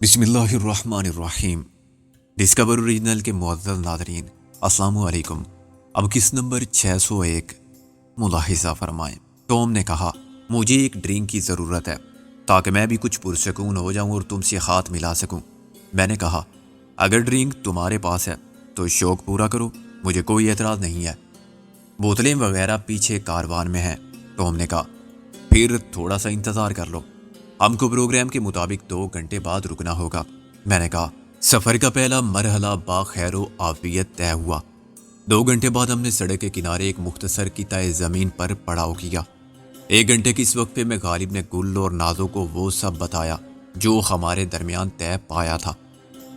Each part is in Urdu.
بسم اللہ الرحمن الرحیم۔ ڈسکور اوریجنل کے معزز ناظرین، السلام علیکم۔ اب کس نمبر 601 ملاحظہ فرمائیں۔ ٹام نے کہا، مجھے ایک ڈرنک کی ضرورت ہے تاکہ میں بھی کچھ پرسکون ہو جاؤں اور تم سے ہاتھ ملا سکوں۔ میں نے کہا، اگر ڈرنک تمہارے پاس ہے تو شوق پورا کرو، مجھے کوئی اعتراض نہیں ہے۔ بوتلیں وغیرہ پیچھے کاروان میں ہیں۔ ٹام نے کہا، پھر تھوڑا سا انتظار کر لو، ہم کو پروگرام کے مطابق 2 گھنٹے بعد رکنا ہوگا۔ میں نے کہا، سفر کا پہلا مرحلہ باخیر و عافیت طے ہوا۔ 2 گھنٹے بعد ہم نے سڑک کے کنارے ایک مختصر قطعہ زمین پر پڑاؤ کیا۔ 1 گھنٹے کی اس وقفے میں غالب نے گل اور نازوں کو وہ سب بتایا جو ہمارے درمیان طے پایا تھا۔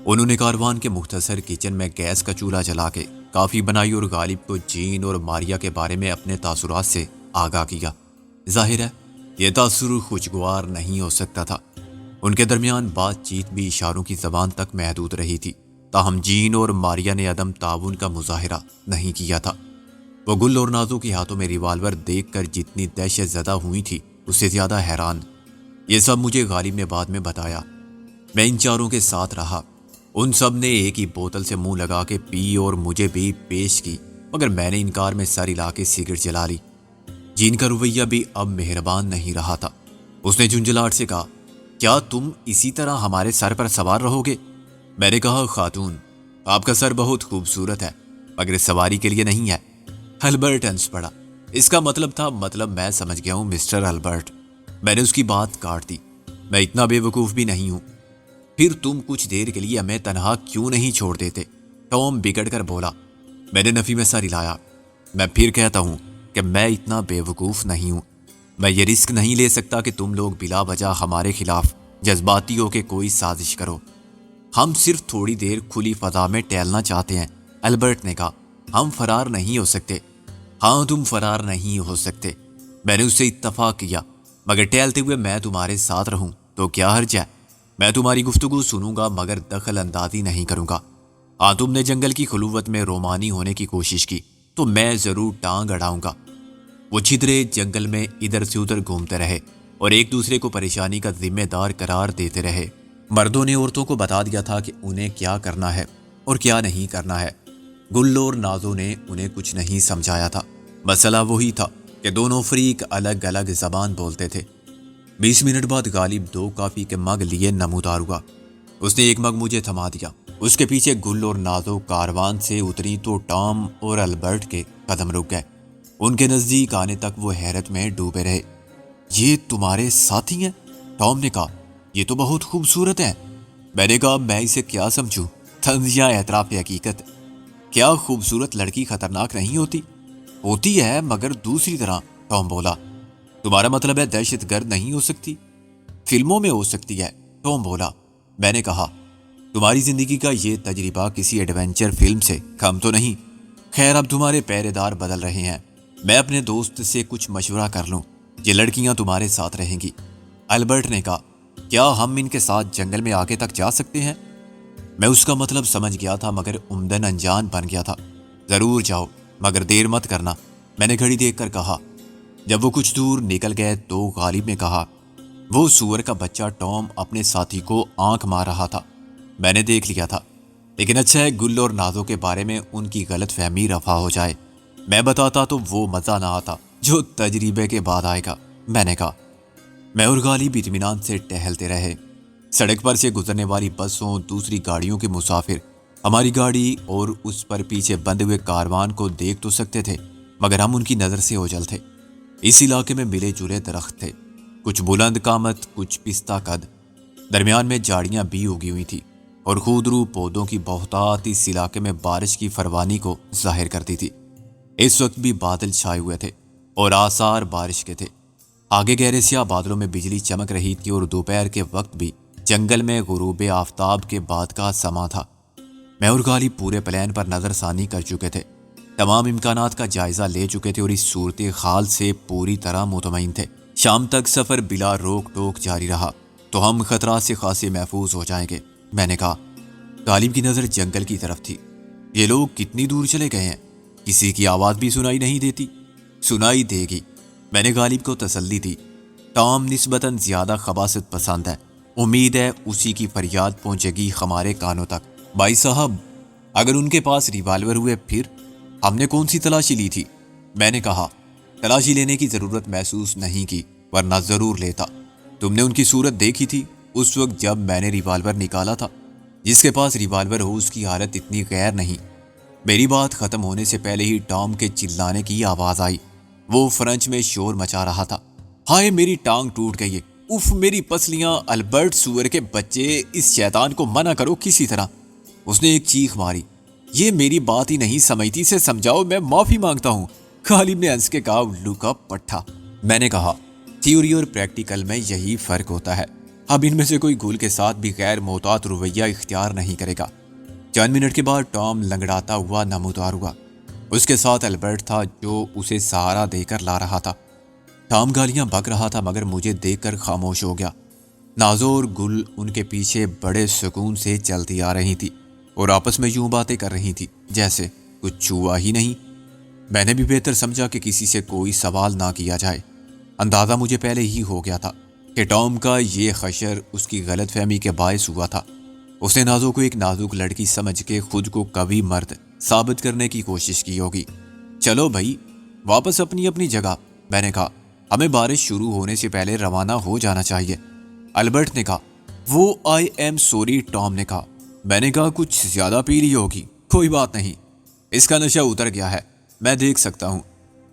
انہوں نے کاروان کے مختصر کچن میں گیس کا چولہا جلا کے کافی بنائی اور غالب کو جین اور ماریا کے بارے میں اپنے تاثرات سے آگاہ کیا۔ ظاہر ہے یہ تاثر خوشگوار نہیں ہو سکتا تھا۔ ان کے درمیان بات چیت بھی اشاروں کی زبان تک محدود رہی تھی، تاہم جین اور ماریا نے عدم تعاون کا مظاہرہ نہیں کیا تھا۔ وہ گل اور نازوں کے ہاتھوں میں ریوالور دیکھ کر جتنی دہشت زدہ ہوئی تھی اس سے زیادہ حیران۔ یہ سب مجھے غالب نے بعد میں بتایا۔ میں ان چاروں کے ساتھ رہا۔ ان سب نے ایک ہی بوتل سے منہ لگا کے پی اور مجھے بھی پیش کی، مگر میں نے انکار میں سر ہلا کے سگریٹ جلا لی۔ جین کا رویہ بھی اب مہربان نہیں رہا تھا۔ اس نے جھنجھلاہٹ سے کہا، کیا تم اسی طرح ہمارے سر پر سوار رہو گے؟ میں نے کہا، خاتون، آپ کا سر بہت خوبصورت ہے مگر سواری کے لیے نہیں ہے۔ البرٹ ہنس پڑا۔ اس کا مطلب تھا، میں سمجھ گیا ہوں مسٹر البرٹ۔ میں نے اس کی بات کاٹ دی۔ میں اتنا بے وقوف بھی نہیں ہوں۔ پھر تم کچھ دیر کے لیے ہمیں تنہا کیوں نہیں چھوڑ دیتے؟ ٹام بگڑ کر بولا۔ میں نے نفی میں سر ہلایا۔ میں پھر کہتا ہوں کہ میں اتنا بے وقوف نہیں ہوں۔ میں یہ رسک نہیں لے سکتا کہ تم لوگ بلا وجہ ہمارے خلاف جذباتی ہو کے کوئی سازش کرو۔ ہم صرف تھوڑی دیر کھلی فضا میں ٹہلنا چاہتے ہیں، البرٹ نے کہا۔ ہم فرار نہیں ہو سکتے۔ ہاں، تم فرار نہیں ہو سکتے۔ میں نے اس سے اتفاق کیا، مگر ٹہلتے ہوئے میں تمہارے ساتھ رہوں تو کیا حرج ہے؟ میں تمہاری گفتگو سنوں گا مگر دخل اندازی نہیں کروں گا۔ ہاں، تم نے جنگل کی خلوت میں رومانی ہونے کی کوشش کی تو میں ضرور ٹانگ اڑاؤں گا۔ وہ چھترے جنگل میں ادھر سے ادھر گھومتے رہے اور ایک دوسرے کو پریشانی کا ذمہ دار قرار دیتے رہے۔ مردوں نے عورتوں کو بتا دیا تھا کہ انہیں کیا کرنا ہے اور کیا نہیں کرنا ہے۔ گل اور نازوں نے انہیں کچھ نہیں سمجھایا تھا۔ مسئلہ وہی تھا کہ دونوں فریق الگ الگ زبان بولتے تھے۔ 20 منٹ بعد غالب 2 کافی کے مگ لیے نمودار ہوا۔ اس نے ایک مگ مجھے تھما دیا۔ اس کے پیچھے گل اور نازوں کاروان سے اتری تو ٹام اور البرٹ کے قدم رک گئے۔ ان کے نزدیک آنے تک وہ حیرت میں ڈوبے رہے۔ یہ تمہارے ساتھی ہیں؟ ٹام نے کہا، یہ تو بہت خوبصورت ہیں۔ میں نے کہا، میں اسے کیا سمجھوں؟ طنز یا اعتراف حقیقت؟ کیا خوبصورت لڑکی خطرناک نہیں ہوتی؟ ہوتی ہے مگر دوسری طرح، ٹام بولا۔ تمہارا مطلب ہے دہشت گرد نہیں ہو سکتی؟ فلموں میں ہو سکتی ہے، ٹام بولا۔ میں نے کہا، تمہاری زندگی کا یہ تجربہ کسی ایڈونچر فلم سے کم تو نہیں۔ خیر، اب تمہارے پہرے دار بدل رہے ہیں۔ میں اپنے دوست سے کچھ مشورہ کر لوں۔ یہ لڑکیاں تمہارے ساتھ رہیں گی۔ البرٹ نے کہا، کیا ہم ان کے ساتھ جنگل میں آگے تک جا سکتے ہیں؟ میں اس کا مطلب سمجھ گیا تھا مگر عمدن انجان بن گیا تھا۔ ضرور جاؤ مگر دیر مت کرنا، میں نے گھڑی دیکھ کر کہا۔ جب وہ کچھ دور نکل گئے تو غالب نے کہا، وہ سور کا بچہ ٹام اپنے ساتھی کو آنکھ مار رہا تھا۔ میں نے دیکھ لیا تھا، لیکن اچھا ہے گل اور نازوں کے بارے میں ان کی غلط فہمی رفع ہو جائے۔ میں بتاتا تو وہ مزہ نہ آتا جو تجربے کے بعد آئے گا، میں نے کہا۔ میں اور غالب اطمینان سے ٹہلتے رہے۔ سڑک پر سے گزرنے والی بسوں، دوسری گاڑیوں کے مسافر ہماری گاڑی اور اس پر پیچھے بندھے ہوئے کاروان کو دیکھ تو سکتے تھے مگر ہم ان کی نظر سے اوجھل تھے۔ اس علاقے میں ملے جلے درخت تھے، کچھ بلند قامت، کچھ پستہ قد، درمیان میں جھاڑیاں بھی اگی ہوئی تھی اور خودرو پودوں کی بہتات اس علاقے میں بارش کی فروانی کو ظاہر کرتی تھی۔ اس وقت بھی بادل چھائے ہوئے تھے اور آثار بارش کے تھے۔ آگے گہرے سیاہ بادلوں میں بجلی چمک رہی تھی اور دوپہر کے وقت بھی جنگل میں غروب آفتاب کے بعد کا سما تھا۔ میں اور غالب پورے پلان پر نظر ثانی کر چکے تھے، تمام امکانات کا جائزہ لے چکے تھے اور اس صورتحال سے پوری طرح مطمئن تھے۔ شام تک سفر بلا روک ٹوک جاری رہا تو ہم خطرات سے خاصے محفوظ ہو جائیں گے، میں نے کہا۔ غالب کی نظر جنگل کی طرف تھی۔ یہ لوگ کتنی دور چلے گئے ہیں؟ کسی کی آواز بھی سنائی نہیں دیتی۔ سنائی دے گی، میں نے غالب کو تسلی دی۔ ٹام نسبتاً زیادہ خباثت پسند ہے، امید ہے اسی کی فریاد پہنچے گی ہمارے کانوں تک۔ بھائی صاحب، اگر ان کے پاس ریوالور ہوئے پھر ہم نے کون سی تلاشی لی تھی؟ میں نے کہا، تلاشی لینے کی ضرورت محسوس نہیں کی، ورنہ ضرور لیتا۔ تم نے ان کی صورت دیکھی تھی اس وقت جب میں نے ریوالور نکالا تھا؟ جس کے پاس ریوالور ہو اس کی حالت اتنی غیر نہیں۔ میری بات ختم ہونے سے پہلے ہی ٹام کے چلانے کی آواز آئی۔ وہ فرنچ میں شور مچا رہا تھا۔ ہائے میری ٹانگ ٹوٹ گئی ہے، اف میری پسلیاں، البرٹ سور کے بچے، اس شیطان کو منع کرو کسی طرح۔ اس نے ایک چیخ ماری۔ یہ میری بات ہی نہیں سمجھتی، اسے سمجھاؤ، میں معافی مانگتا ہوں۔ غالب نے ہنس کے کہا، الو کا پٹھا۔ میں نے کہا، تھیوری اور پریکٹیکل میں یہی فرق ہوتا ہے۔ اب ان میں سے کوئی گول کے ساتھ بھی غیر محتاط رویہ اختیار نہیں کرے گا۔ چند منٹ کے بعد ٹام لنگڑاتا ہوا نمودار ہوا۔ اس کے ساتھ البرٹ تھا جو اسے سہارا دے کر لا رہا تھا۔ ٹام گالیاں بک رہا تھا مگر مجھے دیکھ کر خاموش ہو گیا۔ نازو اور گل ان کے پیچھے بڑے سکون سے چلتی آ رہی تھی اور آپس میں یوں باتیں کر رہی تھی جیسے کچھ ہوا ہی نہیں۔ میں نے بھی بہتر سمجھا کہ کسی سے کوئی سوال نہ کیا جائے۔ اندازہ مجھے پہلے ہی ہو گیا تھا کہ ٹام کا یہ خشر اس کی غلط فہمی کے باعث ہوا تھا۔ اس نے نازو کو ایک نازک لڑکی سمجھ کے خود کو قوی مرد ثابت کرنے کی کوشش کی ہوگی۔ چلو بھائی، واپس اپنی اپنی جگہ، میں نے کہا۔ ہمیں بارش شروع ہونے سے پہلے روانہ ہو جانا چاہیے۔ البرٹ نے کہا۔ وہ آئی ایم سوری، ٹام نے کہا۔ میں نے کہا، کچھ زیادہ پی لی ہوگی۔ کوئی بات نہیں، اس کا نشہ اتر گیا ہے، میں دیکھ سکتا ہوں۔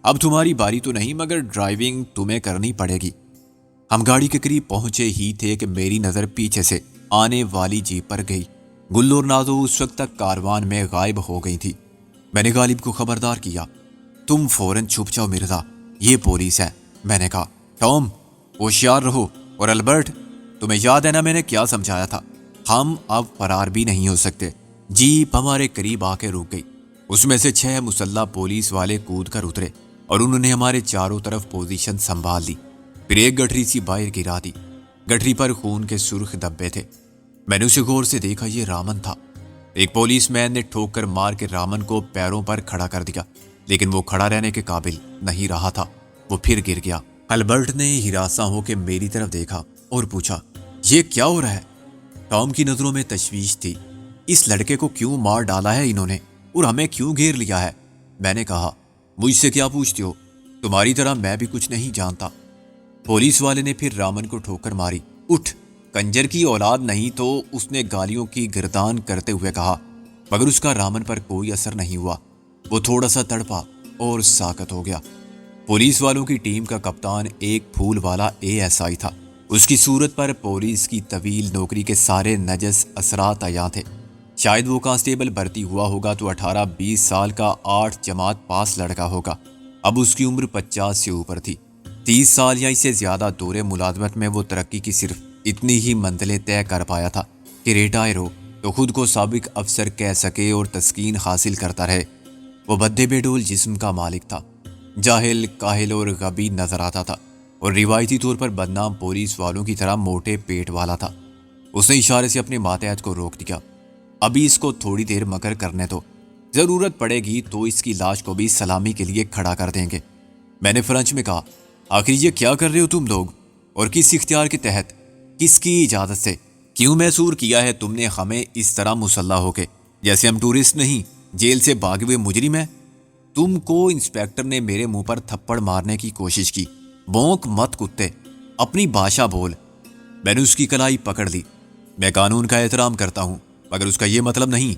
اب تمہاری باری تو نہیں مگر ڈرائیونگ تمہیں کرنی پڑے گی۔ ہم گاڑی کے قریب پہنچے ہی تھے کہ میری نظر پیچھے سے آنے والی جیپ پر گئی۔ گل اور نازو اس وقت تک کاروان میں غائب ہو گئی تھی۔ میں نے غالب کو خبردار کیا، تم فوراً چھپ جاؤ مرزا، یہ پولیس ہے۔ میں نے کہا، ٹام ہوشیار رہو، اور البرٹ، تمہیں یاد ہے نا میں نے کیا سمجھایا تھا؟ ہم اب فرار بھی نہیں ہو سکتے۔ جیپ ہمارے قریب آ کے رک گئی۔ اس میں سے 6 مسلح پولیس والے کود کر اترے اور انہوں نے ہمارے چاروں طرف پوزیشن سنبھال لی۔ پھر ایک گٹری سی باہر گرا دی۔ گٹری پر خون کے سرخ دبے تھے۔ میں نے اسے غور سے دیکھا، یہ رامن تھا۔ ایک پولیس مین نے ٹھوکر مار کے رامن کو پیروں پر کھڑا کر دیا، لیکن وہ کھڑا رہنے کے قابل نہیں رہا تھا، وہ پھر گر گیا۔ البرٹ نے ہراساں ہو کے میری طرف دیکھا اور پوچھا، یہ کیا ہو رہا ہے؟ ٹام کی نظروں میں تشویش تھی۔ اس لڑکے کو کیوں مار ڈالا ہے انہوں نے، اور ہمیں کیوں گھیر لیا ہے؟ میں نے کہا، مجھ سے کیا پوچھتے ہو؟ تمہاری طرح میں بھی کچھ نہیں جانتا۔ پولیس والے نے پھر رامن کو ٹھوکر ماری۔ اٹھ، کنجر کی اولاد نہیں تو، اس نے گالیوں کی گردان کرتے ہوئے کہا، مگر اس کا رامن پر کوئی اثر نہیں ہوا۔ وہ تھوڑا سا تڑپا اور ساکت ہو گیا۔ پولیس والوں کی ٹیم کا کپتان ایک پھول والا ASI تھا۔ اس کی صورت پر پولیس کی طویل نوکری کے سارے نجس اثرات عیاں تھے۔ شاید وہ کانسٹیبل بھرتی ہوا ہوگا تو 18-20 سال کا 8 جماعت پاس لڑکا ہوگا۔ اب اس کی عمر 50 سے اوپر تھی۔ 30 سال یا اس سے زیادہ دور ملازمت میں وہ ترقی کی صرف اتنی ہی منزلیں طے کر پایا تھا کہ ریٹائر ہو تو خود کو سابق افسر کہہ سکے اور تسکین حاصل کرتا رہے۔ وہ بھدے بے ڈول جسم کا مالک تھا، جاہل، کاہل اور غبی نظر آتا تھا، اور روایتی طور پر بدنام پولیس والوں کی طرح موٹے پیٹ والا تھا۔ اس نے اشارے سے اپنے ماتحت کو روک دیا۔ ابھی اس کو تھوڑی دیر مگر کرنے دو، ضرورت پڑے گی تو اس کی لاش کو بھی سلامی کے لیے کھڑا کر دیں گے۔ میں نے فرنچ میں کہا، آخر یہ کیا کر رہے ہو تم لوگ، اور کس اختیار کے تحت، کس کی اجازت سے؟ کیوں محصور کیا ہے تم نے ہمیں اس طرح مسلح ہو کے، جیسے ہم ٹورسٹ نہیں، جیل سے بھاگے ہوئے مجرم ہیں؟ تم کو انسپیکٹر نے میرے منہ پر تھپڑ مارنے کی کوشش کی۔ بونک مت کتے، اپنی بھاشا بول۔ میں نے اس کی کلائی پکڑ لی۔ میں قانون کا احترام کرتا ہوں، مگر اس کا یہ مطلب نہیں۔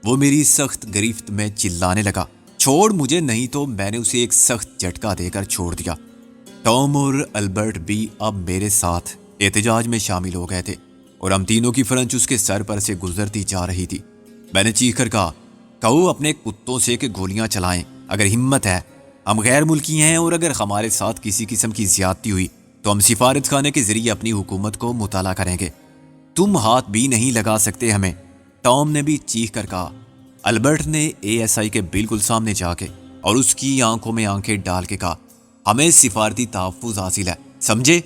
وہ میری سخت گرفت میں چلانے لگا، چھوڑ مجھے نہیں تو میں نے اسے ایک سخت جھٹکا دے کر چھوڑ دیا۔ ٹام اور البرٹ بھی اب میرے ساتھ احتجاج میں شامل ہو گئے تھے، اور ہم تینوں کی فرنچ اس کے سر پر سے گزرتی جا رہی تھی۔ میں نے چیخ کر کہا، کہو اپنے کتوں سے کہ گولیاں چلائیں اگر ہمت ہے۔ ہم غیر ملکی ہیں، اور اگر ہمارے ساتھ کسی قسم کی زیادتی ہوئی تو ہم سفارت خانے کے ذریعے اپنی حکومت کو مطالعہ کریں گے۔ تم ہاتھ بھی نہیں لگا سکتے ہمیں، ٹام نے بھی چیخ کر کہا۔ البرٹ نے ASI کے بالکل سامنے جا کے اور اس کی آنکھوں میں آنکھیں ڈال کے کہا، ہمیں سفارتی تحفظ حاصل ہے، سمجھے؟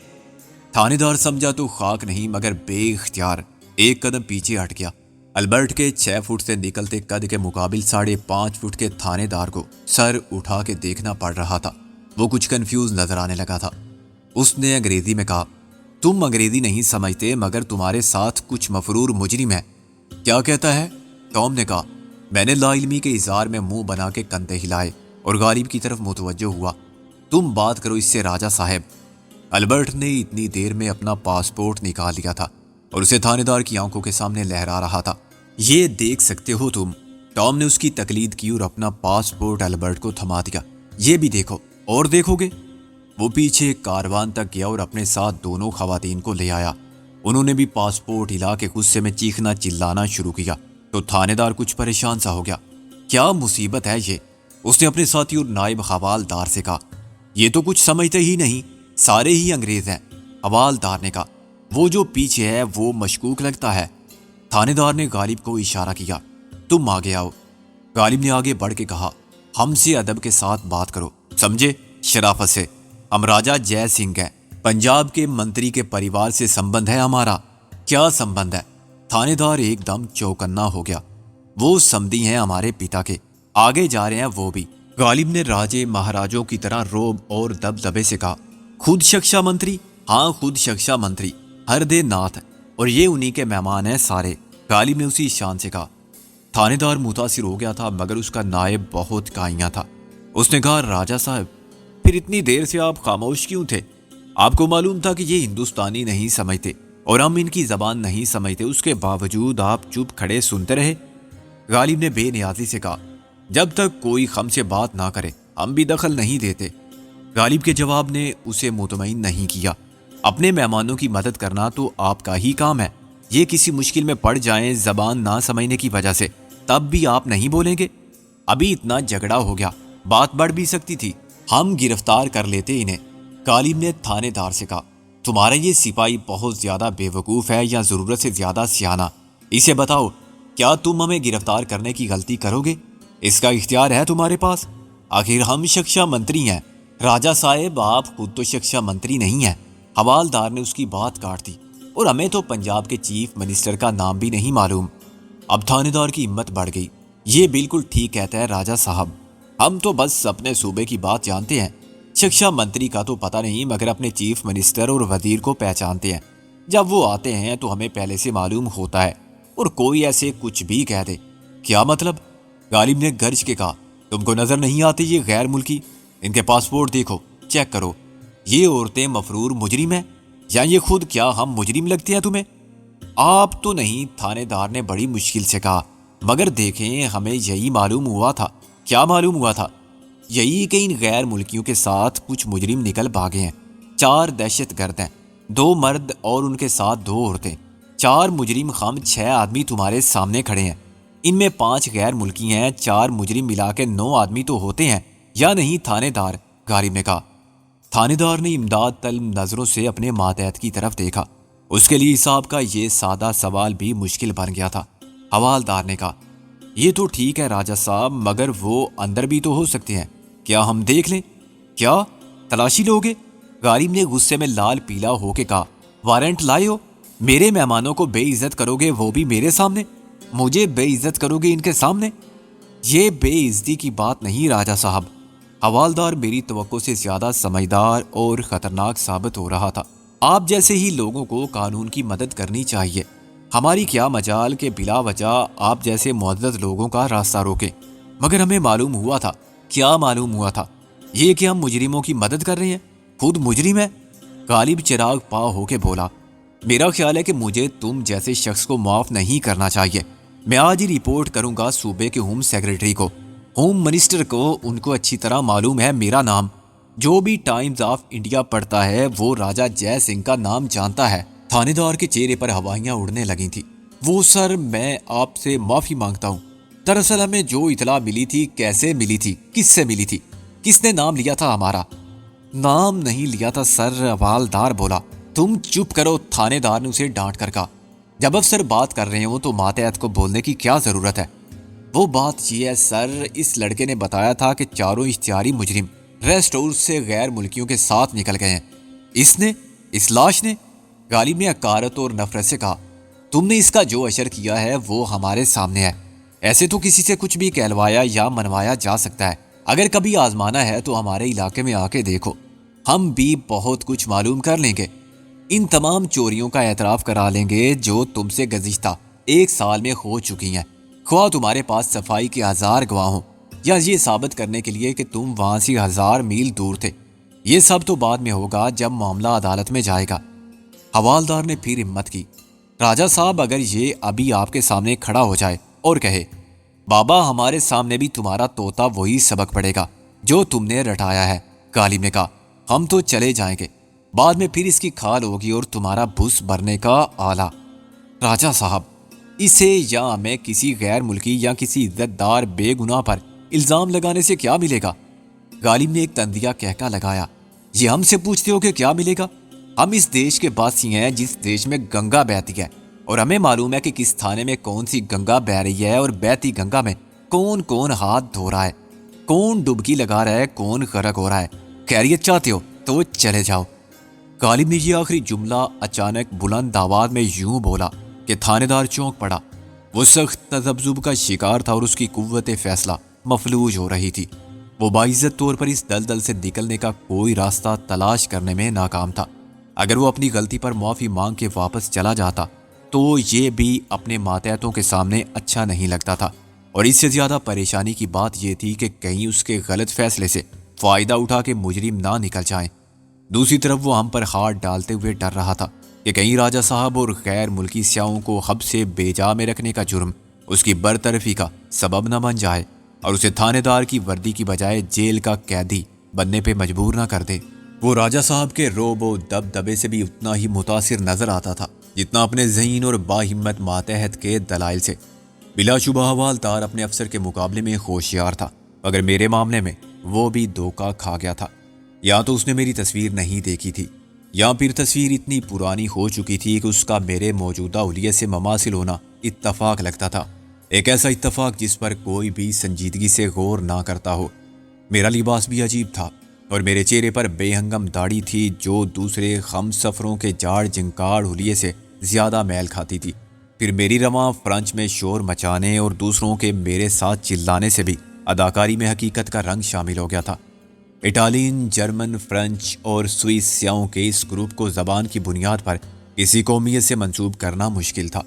تھانے دار سمجھا تو خاک نہیں مگر بے اختیار ایک قدم پیچھے ہٹ گیا۔ البرٹ کے 6 فٹ سے نکلتے قد کے مقابل 5.5 فٹ کے تھانے دار کو سر اٹھا کے دیکھنا پڑ رہا تھا۔ وہ کچھ کنفیوز نظر آنے لگا تھا۔ اس نے انگریزی میں کہا، تم انگریزی نہیں سمجھتے مگر تمہارے ساتھ کچھ مفرور مجرم ہے۔ کیا کہتا ہے؟ ٹام نے کہا۔ میں نے لا علمی کے اظہار میں منہ بنا کے کندھے ہلائے اور غالب کی طرف متوجہ ہوا۔ تم بات کرو اس سے راجہ صاحب۔ البرٹ نے اتنی دیر میں اپنا پاسپورٹ نکال لیا تھا اور اسے تھانے دار کی آنکھوں کے سامنے لہرا رہا تھا۔ یہ دیکھ سکتے ہو تم؟ ٹام نے اس کی تقلید کی اور اپنا پاسپورٹ البرٹ کو تھما دیا۔ یہ بھی دیکھو اور دیکھو گے؟ وہ پیچھے ایک کاروان تک گیا اور اپنے ساتھ دونوں خواتین کو لے آیا۔ انہوں نے بھی پاسپورٹ ہلا کے غصے میں چیخنا چلانا شروع کیا تو تھانے دار کچھ پریشان سا ہو گیا۔ کیا مصیبت ہے یہ؟ اس نے اپنے ساتھی اور نائب حوالدار سے کہا۔ یہ تو کچھ سمجھتے ہی نہیں، سارے ہی انگریز ہیں۔ حوالدار نے کہا۔ وہ جو پیچھے ہے وہ مشکوک لگتا ہے۔ تھانے دار نے غالب کو اشارہ کیا۔ تم آگے آؤ۔ غالب نے آگے بڑھ کے کہا۔ ہم سے ادب کے ساتھ بات کرو، سمجھے؟ شرافت سے۔ ہم راجہ جے سنگھ ہیں، پنجاب کے منتری کے پریوار سے سمبند ہے ہمارا۔ کیا سمبند ہے؟ تھانے دار ایک دم چوکنا ہو گیا۔ وہ سمدھی ہیں ہمارے پتا کے، آگے جا رہے ہیں وہ بھی۔ غالب نے راجے مہاراجوں کی طرح روب اور دبدبے سے کہا۔ خود شخشا منتری؟ ہاں خود شخشا منتری، ہردے ناتھ، اور یہ انہی کے مہمان ہیں سارے۔ غالب نے اسی شان سے کہا۔ تھانے دار متاثر ہو گیا تھا مگر اس کا نائب بہت کائیاں تھا۔ اس نے کہا راجہ صاحب پھر اتنی دیر سے آپ خاموش کیوں تھے؟ آپ کو معلوم تھا کہ یہ ہندوستانی نہیں سمجھتے اور ہم ان کی زبان نہیں سمجھتے، اس کے باوجود آپ چپ کھڑے سنتے رہے؟ غالب نے بے نیازی سے کہا۔ جب تک کوئی ہم سے بات نہ کرے ہم بھی دخل نہیں دیتے۔ غالب کے جواب نے اسے مطمئن نہیں کیا۔ اپنے مہمانوں کی مدد کرنا تو آپ کا ہی کام ہے، یہ کسی مشکل میں پڑ جائیں زبان نہ سمجھنے کی وجہ سے تب بھی آپ نہیں بولیں گے؟ ابھی اتنا جھگڑا ہو گیا، بات بڑھ بھی سکتی تھی، ہم گرفتار کر لیتے انہیں۔ غالب نے تھانے دار سے کہا۔ تمہارا یہ سپاہی بہت زیادہ بے وقوف ہے یا ضرورت سے زیادہ سیانہ؟ اسے بتاؤ، کیا تم ہمیں گرفتار کرنے کی غلطی کرو گے؟ اس کا اختیار ہے تمہارے پاس، آخر ہم شخشا منتری ہیں۔ راجہ صاحب آپ خود تو شخشا منتری نہیں ہیں، حوالدار نے اس کی بات کاٹ دی، اور ہمیں تو پنجاب کے چیف منسٹر کا نام بھی نہیں معلوم۔ اب تھانے دار کی ہمت بڑھ گئی۔ یہ بالکل ٹھیک کہتا ہے راجہ صاحب، ہم تو بس اپنے صوبے کی بات جانتے ہیں، شخشا منتری کا تو پتہ نہیں مگر اپنے چیف منسٹر اور وزیر کو پہچانتے ہیں۔ جب وہ آتے ہیں تو ہمیں پہلے سے معلوم ہوتا ہے، اور کوئی ایسے کچھ بھی کہہ دے۔ کیا مطلب؟ غالب نے گرج کے کہا۔ تم کو نظر نہیں آتے یہ غیر ملکی؟ ان کے پاسپورٹ دیکھو، چیک کرو۔ یہ عورتیں مفرور مجرم ہیں یا یہ خود کیا ہم مجرم لگتے ہیں تمہیں؟ آپ تو نہیں، تھانے دار نے بڑی مشکل سے کہا، مگر دیکھیں ہمیں یہی معلوم ہوا تھا۔ کیا معلوم ہوا تھا؟ یہی کہ ان غیر ملکیوں کے ساتھ کچھ مجرم نکل بھاگے ہیں۔ 4 دہشت گرد ہیں، 2 مرد اور ان کے ساتھ 2 عورتیں، 4 مجرم خام 6 آدمی تمہارے سامنے کھڑے ہیں۔ ان میں 5 غیر ملکی ہیں، 4 مجرم ملا کے 9 آدمی تو ہوتے ہیں یا نہیں تھانے دار؟ غالب نے کہا۔ تھانے دار نے امداد طلب نظروں سے اپنے ماتحت کی طرف دیکھا۔ اس کے لیے حساب کا یہ سادہ سوال بھی مشکل بن گیا تھا۔ حوالدار نے کہا۔ یہ تو ٹھیک ہے راجہ صاحب، مگر وہ اندر بھی تو ہو سکتے ہیں، کیا ہم دیکھ لیں؟ کیا تلاشی لوگے؟ غالب نے غصے میں لال پیلا ہو کے کہا۔ وارنٹ لائے ہو؟ میرے مہمانوں کو بے عزت کرو گے، وہ بھی میرے سامنے؟ مجھے بے عزت کرو گے ان کے سامنے؟ یہ بے عزتی کی بات نہیں راجہ صاحب۔ حوالدار میری توقع سے زیادہ سمجھدار اور خطرناک ثابت ہو رہا تھا۔ آپ جیسے ہی لوگوں کو قانون کی مدد کرنی چاہیے، ہماری کیا مجال کہ بلا وجہ آپ جیسے معزز لوگوں کا راستہ روکیں۔ مگر ہمیں معلوم ہوا تھا۔ کیا معلوم ہوا تھا؟ یہ کہ ہم مجرموں کی مدد کر رہے ہیں، خود مجرم ہے۔ غالب چراغ پا ہو کے بولا۔ میرا خیال ہے کہ مجھے تم جیسے شخص کو معاف نہیں کرنا چاہیے۔ میں آج ہی رپورٹ کروں گا صوبے کے ہوم سیکرٹری کو، ہوم منسٹر کو۔ ان کو اچھی طرح معلوم ہے میرا نام، جو بھی ٹائمز آف انڈیا پڑھتا ہے وہ راجہ جے سنگھ کا نام جانتا ہے۔ تھانے دار کے چہرے پر ہوائیاں اڑنے لگی تھی۔ وہ سر، میں آپ سے معافی مانگتا ہوں، دراصل ہمیں جو اطلاع ملی تھی، کیسے ملی تھی، کس سے ملی تھی، کس نے نام لیا تھا ہمارا؟ نام نہیں لیا تھا سر، حوالدار بولا۔ تم چپ کرو، تھانے دار نے اسے ڈانٹ کر کہا۔ جب افسر بات کر رہے ہوں تو ماتحت کو بولنے کی کیا ضرورت ہے؟ وہ بات یہ ہے سر، اس لڑکے نے بتایا تھا کہ 4 اشتہاری مجرم ریسٹ ہاؤس سے غیر ملکیوں کے ساتھ نکل گئے ہیں۔ اس نے، اس لاش نے؟ غالب نے حقارت اور نفرت سے کہا۔ تم نے اس کا جو اشر کیا ہے وہ ہمارے سامنے ہے۔ ایسے تو کسی سے کچھ بھی کہلوایا یا منوایا جا سکتا ہے، اگر کبھی آزمانا ہے تو ہمارے علاقے میں آ کے دیکھو، ہم بھی بہت کچھ معلوم کر لیں گے۔ ان تمام چوریوں کا اعتراف کرا لیں گے جو تم سے گزشتہ 1 سال میں ہو چکی ہیں، خواہ تمہارے پاس صفائی کے 1000 گواہ ہوں یا یہ ثابت کرنے کے لیے کہ تم وہاں سے 1000 میل دور تھے۔ یہ سب تو بعد میں ہوگا جب معاملہ عدالت میں جائے گا۔ حوالدار نے پھر ہمت کی۔ راجہ صاحب، اگر یہ ابھی آپ کے سامنے کھڑا ہو جائے اور کہے بابا ہمارے سامنے بھی تمہارا طوطا وہی سبق پڑے گا جو تم نے رٹایا ہے، غالب نے کہا، ہم تو چلے جائیں گے، بعد میں پھر اس کی کھال ہوگی اور تمہارا بھس بھرنے کا آلہ۔ راجہ صاحب، اسے یا ہمیں کسی غیر ملکی یا کسی عزت دار بے گناہ پر الزام لگانے سے کیا ملے گا؟ غالب نے ایک تندیہ کہکا لگایا۔ یہ ہم سے پوچھتے ہو کہ کیا ملے گا؟ ہم اس دیش کے باسی ہیں جس دیش میں گنگا بہتی ہے، اور ہمیں معلوم ہے کہ کس تھانے میں کون سی گنگا بہ رہی ہے اور بہتی گنگا میں کون کون ہاتھ دھو رہا ہے، کون ڈبکی لگا رہا ہے، کون غرق ہو رہا ہے۔ خیریت چاہتے ہو تو چلے جاؤ۔ غالب نے یہ آخری جملہ اچانک بلند آواز میں یوں بولا کہ تھانے دار چونک پڑا۔ وہ سخت تذبذب کا شکار تھا اور اس کی قوت فیصلہ مفلوج ہو رہی تھی۔ وہ باعزت طور پر اس دلدل سے نکلنے کا کوئی راستہ تلاش کرنے میں ناکام تھا۔ اگر وہ اپنی غلطی پر معافی مانگ کے واپس چلا جاتا تو یہ بھی اپنے ماتحتوں کے سامنے اچھا نہیں لگتا تھا، اور اس سے زیادہ پریشانی کی بات یہ تھی کہ کہیں اس کے غلط فیصلے سے فائدہ اٹھا کے مجرم نہ نکل جائیں۔ دوسری طرف وہ ہم پر ہاتھ ڈالتے ہوئے ڈر رہا تھا کہ کہیں راجہ صاحب اور غیر ملکی سیاحوں کو حب سے بیجا میں رکھنے کا جرم اس کی برطرفی کا سبب نہ بن جائے اور اسے تھانے دار کی وردی کی بجائے جیل کا قیدی بننے پہ مجبور نہ کر دے۔ وہ راجہ صاحب کے روب و دبدبے سے بھی اتنا ہی متاثر نظر آتا تھا جتنا اپنے ذہین اور باہمت ماتحت کے دلائل سے۔ بلا شبہ حوالدار اپنے افسر کے مقابلے میں ہوشیار تھا، مگر میرے معاملے میں وہ بھی دھوکہ کھا گیا تھا۔ یا تو اس نے میری تصویر نہیں دیکھی تھی، یا پھر تصویر اتنی پرانی ہو چکی تھی کہ اس کا میرے موجودہ حلیے سے مماثل ہونا اتفاق لگتا تھا، ایک ایسا اتفاق جس پر کوئی بھی سنجیدگی سے غور نہ کرتا ہو۔ میرا لباس بھی عجیب تھا اور میرے چہرے پر بے ہنگم داڑھی تھی جو دوسرے ہم سفروں کے جاڑ جنکاڑ حلیے سے زیادہ میل کھاتی تھی۔ پھر میری رواں فرانچ میں شور مچانے اور دوسروں کے میرے ساتھ چلانے سے بھی اداکاری میں حقیقت کا رنگ شامل ہو گیا تھا۔ اٹالین، جرمن، فرینچ اور سوئس سیاحوں کے اس گروپ کو زبان کی بنیاد پر کسی قومیت سے منسوب کرنا مشکل تھا۔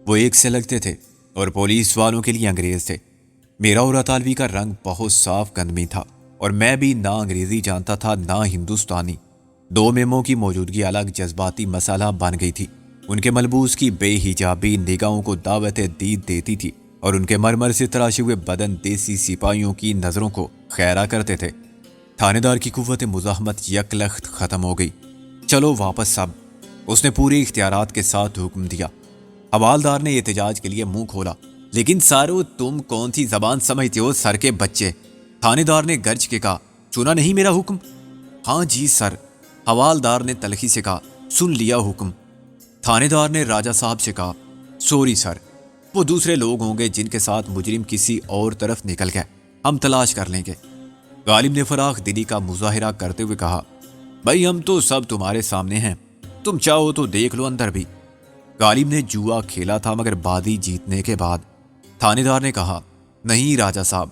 وہ ایک سے لگتے تھے اور پولیس والوں کے لیے انگریز تھے۔ میرا اور اطالوی کا رنگ بہت صاف گندمی تھا اور میں بھی نہ انگریزی جانتا تھا نہ ہندوستانی۔ دو میموں کی موجودگی الگ جذباتی مسئلہ بن گئی تھی۔ ان کے ملبوس کی بے حجابی نگاہوں کو دعوت دید دیتی تھی اور ان کے مرمر سے تراشے ہوئے بدن دیسی سپاہیوں کی نظروں کو خیرہ کرتے تھے۔ تھانے دار کی قوت مزاحمت یک لخت ختم ہو گئی۔ چلو واپس سب، اس نے پورے اختیارات کے ساتھ حکم دیا۔ حوالدار نے احتجاج کے لیے منہ کھولا، لیکن سارو تم کون سی زبان سمجھتے ہو سر کے بچے؟ تھانے دار نے گرج کے کہا، سنا نہیں میرا حکم؟ ہاں جی سر، حوالدار نے تلخی سے کہا، سن لیا حکم۔ تھانے دار نے راجہ صاحب سے کہا، سوری سر، وہ دوسرے لوگ ہوں گے جن کے ساتھ مجرم کسی اور طرف نکل گئے، ہم تلاش کر لیں گے۔ غالب نے فراخ دلی کا مظاہرہ کرتے ہوئے کہا، بھائی ہم تو سب تمہارے سامنے ہیں، تم چاہو تو دیکھ لو اندر بھی۔ غالب نے جوا کھیلا تھا مگر بازی جیتنے کے بعد۔ تھانے دار نے کہا، نہیں راجہ صاحب،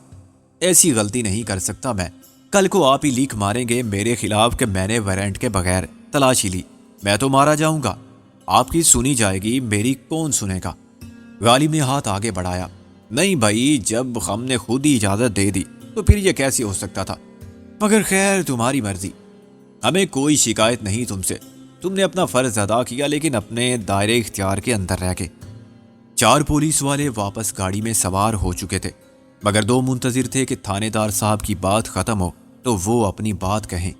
ایسی غلطی نہیں کر سکتا میں۔ کل کو آپ ہی لیک ماریں گے میرے خلاف کہ میں نے وارنٹ کے بغیر تلاشی لی، میں تو مارا جاؤں گا، آپ کی سنی جائے گی، میری کون سنے گا؟ غالب نے ہاتھ آگے بڑھایا، نہیں بھائی، جب ہم نے خود ہی اجازت دے دی تو پھر یہ کیسے ہو سکتا تھا؟ مگر خیر تمہاری مرضی، ہمیں کوئی شکایت نہیں تم سے، تم نے اپنا فرض ادا کیا لیکن اپنے دائرے اختیار کے اندر رہ کے۔ 4 پولیس والے واپس گاڑی میں سوار ہو چکے تھے، مگر 2 منتظر تھے کہ تھانے دار صاحب کی بات ختم ہو تو وہ اپنی بات کہیں۔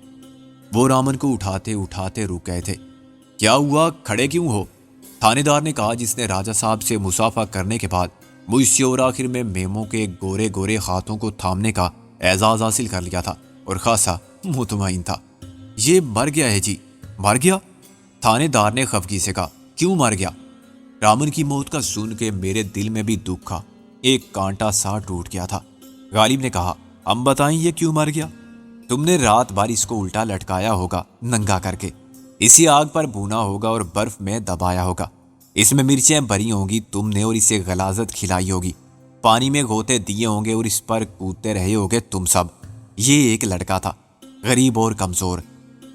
وہ رامن کو اٹھاتے اٹھاتے رک گئے تھے۔ کیا ہوا، کھڑے کیوں ہو؟ تھانے دار نے کہا، جس نے راجہ صاحب سے مصافحہ کرنے کے بعد مجھ سے اور آخر میں میموں کے گورے گورے ہاتھوں کو تھامنے کا اعزاز حاصل کر لیا تھا اور خاصا مطمئن تھا۔ یہ مر گیا ہے جی۔ مر گیا؟ تھانے دار نے خفگی سے کہا، کیوں مر گیا؟ رامن کی موت کا سن کے میرے دل میں بھی دکھ تھا، ایک کانٹا سا ٹوٹ گیا تھا۔ غالب نے کہا، ہم بتائیں یہ کیوں مر گیا؟ تم نے رات بھر اس کو الٹا لٹکایا ہوگا ننگا کر کے، اسی آگ پر بھونا ہوگا اور برف میں دبایا ہوگا، اس میں مرچیں بھری ہوں گی تم نے اور اسے غلاظت کھلائی ہوگی، پانی میں غوطے دیے ہوں گے اور اس پر کودتے رہے ہوگے تم سب۔ یہ ایک لڑکا تھا، غریب اور کمزور،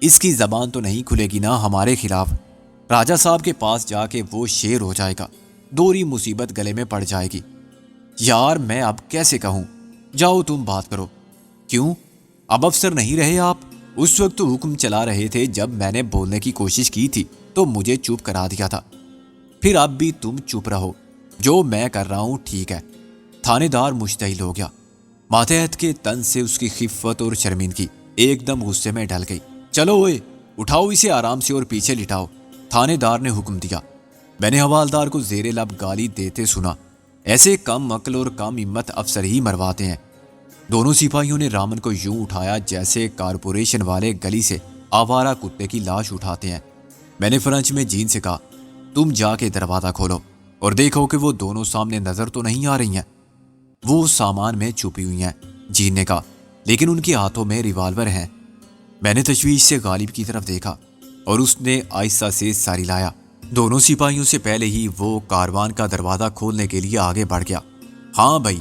اس کی زبان تو نہیں کھلے گی نا ہمارے خلاف. راجہ صاحب کے پاس جا کے وہ شیر ہو جائے گا. دوری مصیبت گلے میں پڑ جائے گی. یار میں اب کیسے کہوں؟ جاؤ تم بات کرو. کیوں؟ اب افسر نہیں رہے آپ؟ اس وقت تو حکم چلا رہے تھے. جب میں نے بولنے کی کوشش کی تھی تو مجھے چپ کرا دیا تھا. پھر اب بھی تم چپ رہو. جو میں کر رہا ہوں ٹھیک ہے. تھانے دار مشتعل ہو گیا. ماتحت کے تن سے اس کی خفت اور شرمندگی ایک دم غصے میں ڈل گئی. چلو اوئے اٹھاؤ اسے آرام سے اور پیچھے لٹاؤ. تھانے دار نے حکم دیا. میں نے حوالدار کو زیر لب گالی دیتے سنا. ایسے کم عقل اور کم ہمت افسر ہی مرواتے ہیں. دونوں سپاہیوں نے رامن کو یوں اٹھایا جیسے کارپوریشن والے گلی سے آوارہ کتے کی لاش اٹھاتے ہیں. میں نے فرنچ میں جین سے کہا تم جا کے دروازہ کھولو اور دیکھو کہ وہ دونوں سامنے نظر تو نہیں آ رہی ہیں. وہ سامان میں چھپی ہوئی ہیں. جین نے کہا لیکن ان کے ہاتھوں میں ریوالور ہیں. میں نے تشویش سے غالب کی طرف دیکھا اور اس نے آہستہ سے ساری لایا. دونوں سپاہیوں سے پہلے ہی وہ کاروان کا دروازہ کھولنے کے لیے آگے بڑھ گیا. ہاں بھائی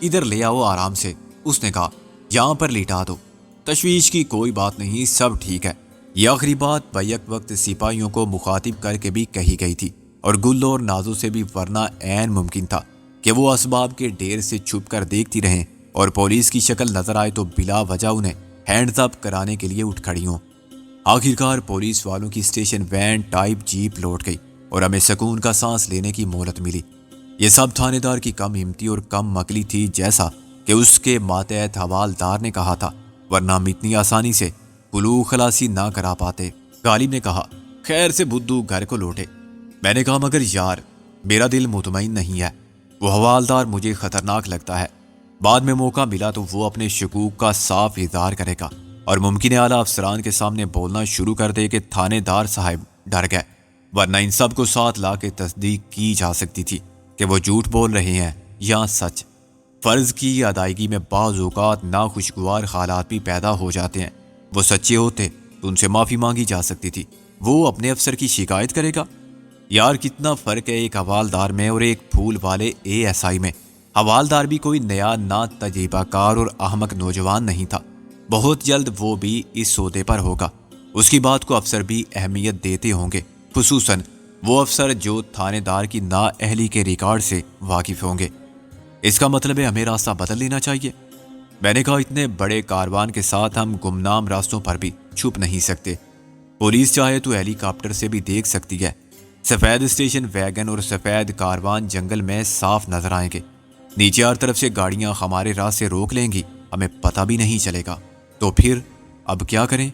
ادھر لے آؤ آرام سے. اس نے کہا یہاں پر لیٹا دو. تشویش کی کوئی بات نہیں, سب ٹھیک ہے. یہ آخری بات بیک وقت سپاہیوں کو مخاطب کر کے بھی کہی گئی تھی اور گلوں اور نازوں سے بھی, ورنہ عین ممکن تھا کہ وہ اسباب کے ڈھیر سے چھپ کر دیکھتی رہیں اور پولیس کی شکل نظر آئے تو بلا وجہ انہیں ہینڈز اپ کرانے کے لیے اٹھ کھڑی ہوں. آخرکار پولیس والوں کی اسٹیشن وین ٹائپ جیپ لوٹ گئی اور ہمیں سکون کا سانس لینے کی مہلت ملی. یہ سب تھانے دار کی کم ہمتی اور کم عقلی تھی جیسا کہ اس کے ماتحت حوالدار نے کہا تھا, ورنہ ہم اتنی آسانی سے کلو خلاصی نہ کرا پاتے. غالب نے کہا خیر سے بدھو گھر کو لوٹے. میں نے کہا مگر یار میرا دل مطمئن نہیں ہے. وہ حوالدار مجھے خطرناک لگتا ہے. بعد میں موقع ملا تو وہ اپنے شکوک کا صاف اظہار کرے گا اور ممکن اعلیٰ افسران کے سامنے بولنا شروع کر دے کہ تھانے دار صاحب ڈر گئے, ورنہ ان سب کو ساتھ لا کے تصدیق کی جا سکتی تھی کہ وہ جھوٹ بول رہے ہیں یا سچ. فرض کی ادائیگی میں بعض اوقات ناخوشگوار حالات بھی پیدا ہو جاتے ہیں. وہ سچے ہوتے تو ان سے معافی مانگی جا سکتی تھی. وہ اپنے افسر کی شکایت کرے گا؟ یار کتنا فرق ہے ایک حوالدار میں اور ایک پھول والے ASI میں. حوالدار بھی کوئی نیا نا تجربہ کار اور احمق نوجوان نہیں تھا. بہت جلد وہ بھی اس عہدے پر ہوگا. اس کی بات کو افسر بھی اہمیت دیتے ہوں گے, خصوصاً وہ افسر جو تھانے دار کی نااہلی کے ریکارڈ سے واقف ہوں گے. اس کا مطلب ہے ہمیں راستہ بدل لینا چاہیے. میں نے کہا اتنے بڑے کاروان کے ساتھ ہم گمنام راستوں پر بھی چھپ نہیں سکتے. پولیس چاہے تو ہیلی کاپٹر سے بھی دیکھ سکتی ہے. سفید اسٹیشن ویگن اور سفید کاروان جنگل میں صاف نظر آئیں گے. نیچے ہر طرف سے گاڑیاں ہمارے راہ سے روک لیں گی, ہمیں پتہ بھی نہیں چلے گا. تو پھر اب کیا کریں؟